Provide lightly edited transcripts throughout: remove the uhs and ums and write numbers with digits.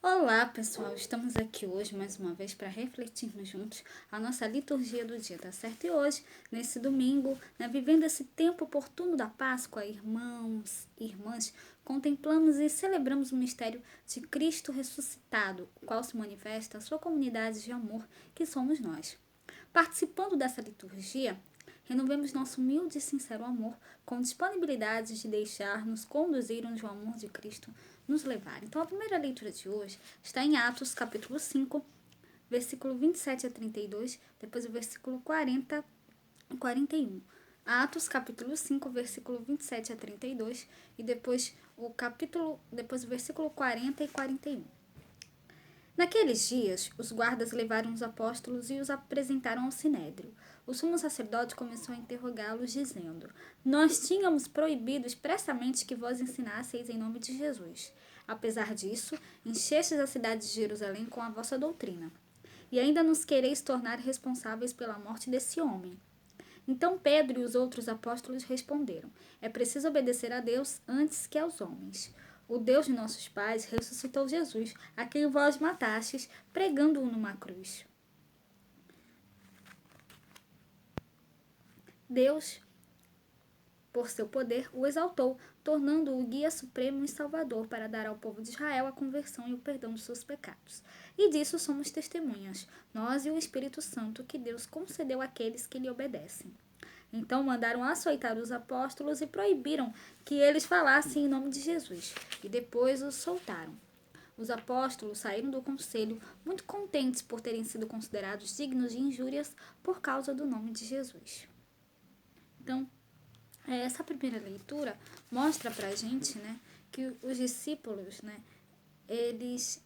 Olá, pessoal! Estamos aqui hoje mais uma vez para refletirmos juntos a nossa liturgia do dia, tá certo? E hoje, nesse domingo, vivendo esse tempo oportuno da Páscoa, irmãos e irmãs, contemplamos e celebramos o mistério de Cristo ressuscitado, o qual se manifesta a sua comunidade de amor, que somos nós. Participando dessa liturgia, renovemos nosso humilde e sincero amor com disponibilidade de deixar-nos conduzir onde o amor de Cristo nos levar. Então, a primeira leitura de hoje está em Atos, capítulo 5, versículo 27 a 32, depois o versículo 40 e 41. Atos, capítulo 5, versículo 27 a 32, e depois o versículo 40 e 41. Naqueles dias, os guardas levaram os apóstolos e os apresentaram ao sinédrio. O sumo sacerdote começou a interrogá-los, dizendo: Nós tínhamos proibido expressamente que vós ensinasseis em nome de Jesus. Apesar disso, enchestes a cidade de Jerusalém com a vossa doutrina. E ainda nos quereis tornar responsáveis pela morte desse homem. Então Pedro e os outros apóstolos responderam: É preciso obedecer a Deus antes que aos homens. O Deus de nossos pais ressuscitou Jesus, a quem vós matastes, pregando-o numa cruz. Deus, por seu poder, o exaltou, tornando-o o guia supremo e salvador para dar ao povo de Israel a conversão e o perdão dos seus pecados. E disso somos testemunhas, nós e o Espírito Santo, que Deus concedeu àqueles que lhe obedecem. Então mandaram açoitar os apóstolos e proibiram que eles falassem em nome de Jesus, e depois os soltaram. Os apóstolos saíram do conselho muito contentes por terem sido considerados dignos de injúrias por causa do nome de Jesus. Então, essa primeira leitura mostra pra gente, que os discípulos, eles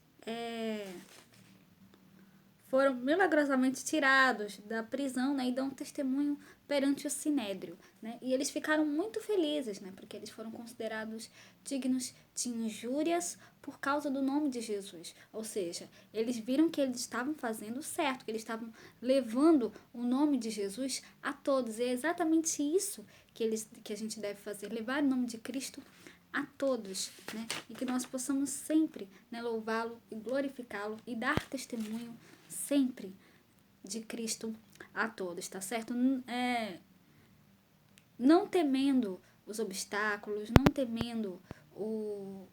foram milagrosamente tirados da prisão, e dão testemunho perante o sinédrio. E eles ficaram muito felizes, porque eles foram considerados dignos de injúrias por causa do nome de Jesus. Ou seja, eles viram que eles estavam fazendo certo, que eles estavam levando o nome de Jesus a todos. E é exatamente isso que a gente deve fazer, levar o nome de Cristo a todos, e que nós possamos sempre louvá-lo e glorificá-lo e dar testemunho sempre de Cristo a todos, tá certo? Não temendo os obstáculos, não temendo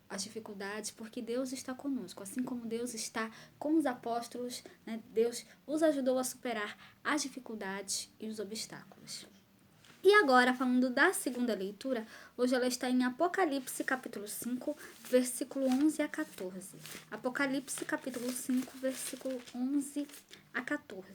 as dificuldades, porque Deus está conosco. Assim como Deus está com os apóstolos, Deus os ajudou a superar as dificuldades e os obstáculos. E agora, falando da segunda leitura, hoje ela está em Apocalipse, capítulo 5, versículo 11 a 14. Apocalipse, capítulo 5, versículo 11 a 14.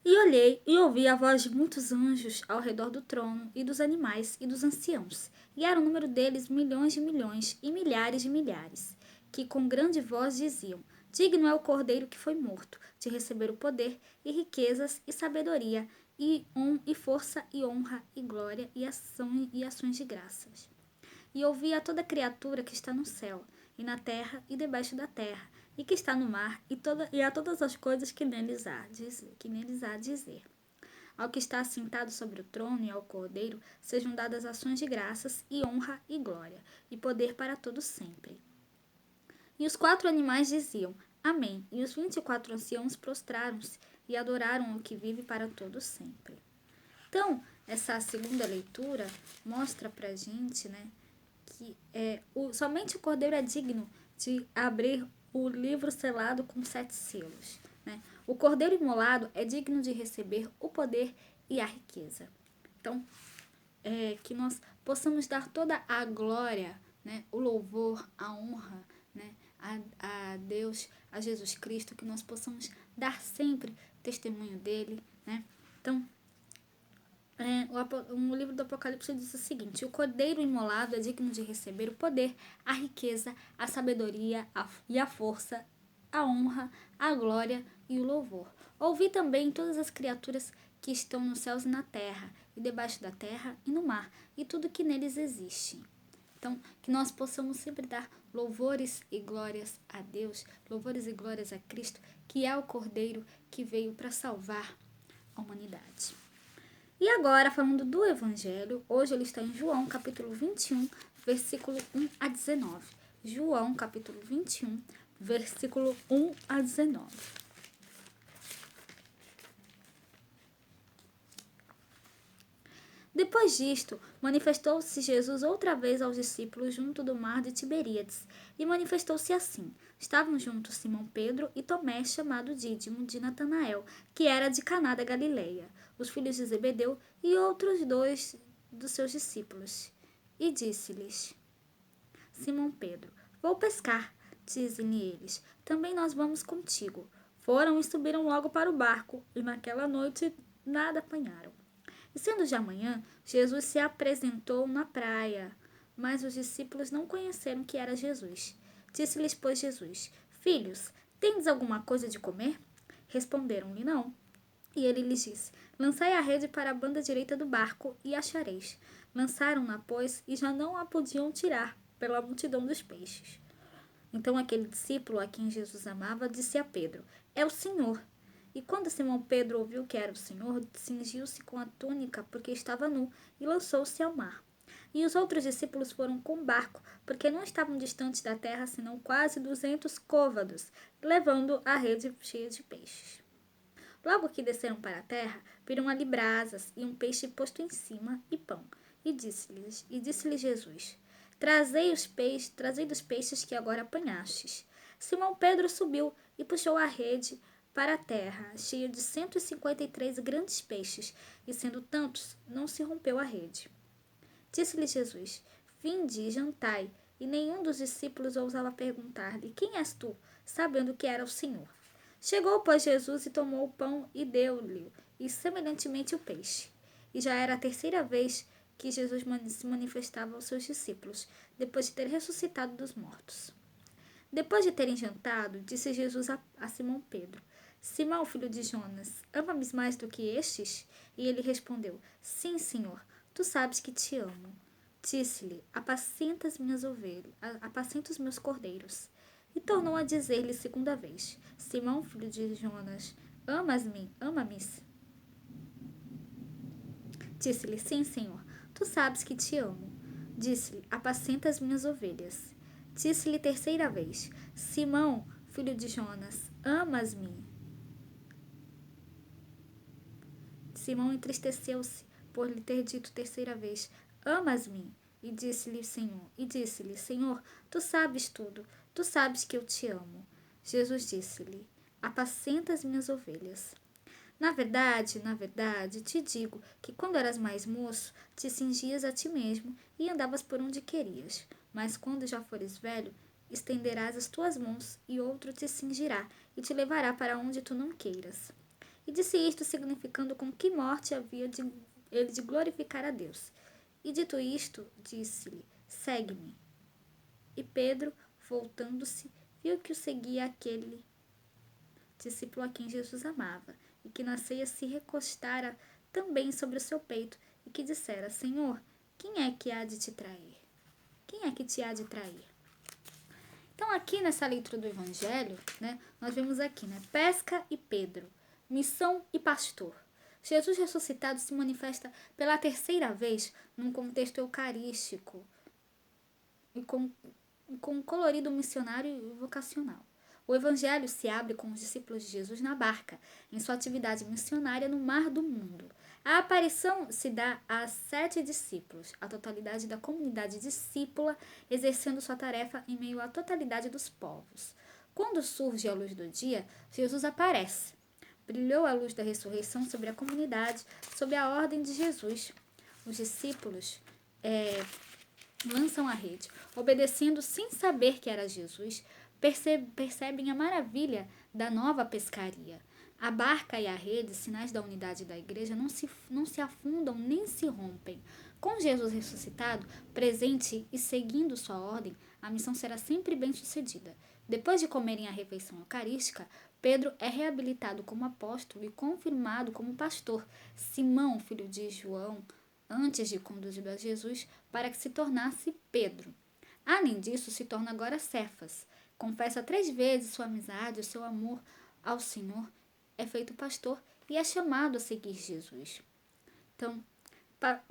E olhei e ouvi a voz de muitos anjos ao redor do trono, e dos animais e dos anciãos, e era o número deles milhões de milhões e milhares de milhares, que com grande voz diziam: Digno é o Cordeiro que foi morto, de receber o poder, e riquezas, e sabedoria, e força, e honra, e glória, e ações de graças. E ouvi a toda criatura que está no céu, e na terra, e debaixo da terra, e que está no mar, e a todas as coisas que neles há a dizer. Ao que está assentado sobre o trono e ao Cordeiro sejam dadas ações de graças, e honra, e glória, e poder para todos sempre. E os 4 animais diziam: Amém. E os 24 anciãos prostraram-se e adoraram o que vive para todos sempre. Então, essa segunda leitura mostra pra gente, que somente o Cordeiro é digno de abrir o livro selado com 7 selos. O Cordeiro imolado é digno de receber o poder e a riqueza. Então, que nós possamos dar toda a glória, o louvor, a honra, a Deus, a Jesus Cristo, que nós possamos dar sempre testemunho dele. Então, o livro do Apocalipse diz o seguinte: o Cordeiro imolado é digno de receber o poder, a riqueza, a sabedoria e a força, a honra, a glória e o louvor. Ouvi também todas as criaturas que estão nos céus e na terra, e debaixo da terra e no mar, e tudo que neles existe. Então, que nós possamos sempre dar louvores e glórias a Deus, louvores e glórias a Cristo, que é o Cordeiro que veio para salvar a humanidade. E agora, falando do Evangelho, hoje ele está em João, capítulo 21, versículo 1 a 19. João, capítulo 21, versículo 1 a 19. Depois disto, manifestou-se Jesus outra vez aos discípulos junto do mar de Tiberíades, e manifestou-se assim. Estavam juntos Simão Pedro e Tomé, chamado Dídimo, de Natanael, que era de Caná da Galileia, os filhos de Zebedeu, e outros dois dos seus discípulos. E disse-lhes Simão Pedro: Vou pescar. Dizem-lhe eles: Também nós vamos contigo. Foram e subiram logo para o barco, e naquela noite nada apanharam. E sendo já manhã, Jesus se apresentou na praia, mas os discípulos não conheceram que era Jesus. Disse-lhes, pois, Jesus: Filhos, tendes alguma coisa de comer? Responderam-lhe, não. E ele lhes disse: Lançai a rede para a banda direita do barco e achareis. Lançaram-na, pois, e já não a podiam tirar, pela multidão dos peixes. Então aquele discípulo a quem Jesus amava disse a Pedro: É o Senhor. E quando Simão Pedro ouviu que era o Senhor, cingiu-se com a túnica, porque estava nu, e lançou-se ao mar. E os outros discípulos foram com o barco, porque não estavam distantes da terra, senão quase 200 côvados, levando a rede cheia de peixes. Logo que desceram para a terra, viram ali brasas e um peixe posto em cima e pão. E disse-lhes Jesus: trazei dos peixes que agora apanhastes. Simão Pedro subiu e puxou a rede para a terra, cheia de 153 grandes peixes, e sendo tantos, não se rompeu a rede. Disse-lhe Jesus: Vinde e jantai. E nenhum dos discípulos ousava perguntar-lhe: Quem és tu? Sabendo que era o Senhor. Chegou, pois, Jesus e tomou o pão e deu-lhe, e semelhantemente o peixe. E já era a terceira vez que Jesus se manifestava aos seus discípulos, depois de ter ressuscitado dos mortos. Depois de terem jantado, disse Jesus a Simão Pedro: Simão, filho de Jonas, ama-me mais do que estes? E ele respondeu: Sim, Senhor, tu sabes que te amo. Disse-lhe: Apacenta as minhas ovelhas, apacenta os meus cordeiros. E tornou a dizer-lhe segunda vez: Simão, filho de Jonas, amas-me? Ama-me? Disse-lhe: Sim, Senhor, tu sabes que te amo. Disse-lhe: Apacenta as minhas ovelhas. Disse-lhe terceira vez: Simão, filho de Jonas, amas-me? Simão entristeceu-se por lhe ter dito terceira vez: Amas-me? E disse-lhe, Senhor, tu sabes tudo, tu sabes que eu te amo. Jesus disse-lhe: Apacenta as minhas ovelhas. Na verdade, te digo que quando eras mais moço, te cingias a ti mesmo e andavas por onde querias. Mas quando já fores velho, estenderás as tuas mãos e outro te cingirá e te levará para onde tu não queiras. E disse isto significando com que morte havia ele de glorificar a Deus. E dito isto, disse-lhe: Segue-me. E Pedro, voltando-se, viu que o seguia aquele discípulo a quem Jesus amava, e que na ceia se recostara também sobre o seu peito, e que dissera: Senhor, quem é que há de te trair? Quem é que te há de trair? Então, aqui nessa leitura do Evangelho, nós vemos aqui, pesca e Pedro, missão e pastor. Jesus ressuscitado se manifesta pela terceira vez num contexto eucarístico e com um colorido missionário e vocacional. O Evangelho se abre com os discípulos de Jesus na barca, em sua atividade missionária no mar do mundo. A aparição se dá a 7 discípulos, a totalidade da comunidade discípula, exercendo sua tarefa em meio à totalidade dos povos. Quando surge a luz do dia, Jesus aparece. Brilhou a luz da ressurreição sobre a comunidade, sob a ordem de Jesus. Os discípulos lançam a rede, obedecendo sem saber que era Jesus, percebem a maravilha da nova pescaria. A barca e a rede, sinais da unidade da igreja, não se afundam nem se rompem. Com Jesus ressuscitado, presente e seguindo sua ordem, a missão será sempre bem sucedida. Depois de comerem a refeição eucarística, Pedro é reabilitado como apóstolo e confirmado como pastor. Simão, filho de João, antes de conduzido a Jesus, para que se tornasse Pedro. Além disso, se torna agora Cefas. Confessa 3 vezes sua amizade, o seu amor ao Senhor, é feito pastor e é chamado a seguir Jesus. Então,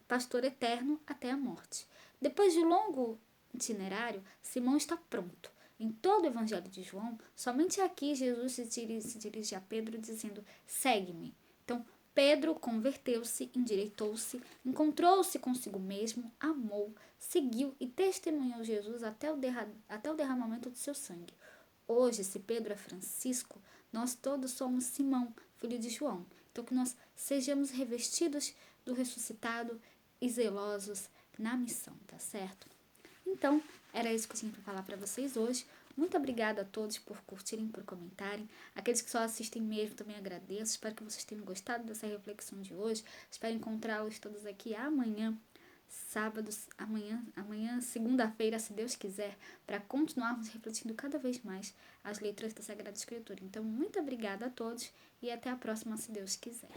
pastor eterno até a morte. Depois de longo itinerário, Simão está pronto. Em todo o Evangelho de João, somente aqui Jesus se dirige a Pedro dizendo: segue-me. Então, Pedro converteu-se, endireitou-se, encontrou-se consigo mesmo, amou, seguiu e testemunhou Jesus até o derramamento do seu sangue. Hoje, se Pedro é Francisco, nós todos somos Simão, filho de João. Então, que nós sejamos revestidos do ressuscitado e zelosos na missão, tá certo? Então, era isso que eu tinha para falar para vocês hoje. Muito obrigada a todos por curtirem, por comentarem. Aqueles que só assistem mesmo também agradeço. Espero que vocês tenham gostado dessa reflexão de hoje. Espero encontrá-los todos aqui amanhã, sábado, amanhã, segunda-feira, se Deus quiser, para continuarmos refletindo cada vez mais as letras da Sagrada Escritura. Então, muito obrigada a todos e até a próxima, se Deus quiser.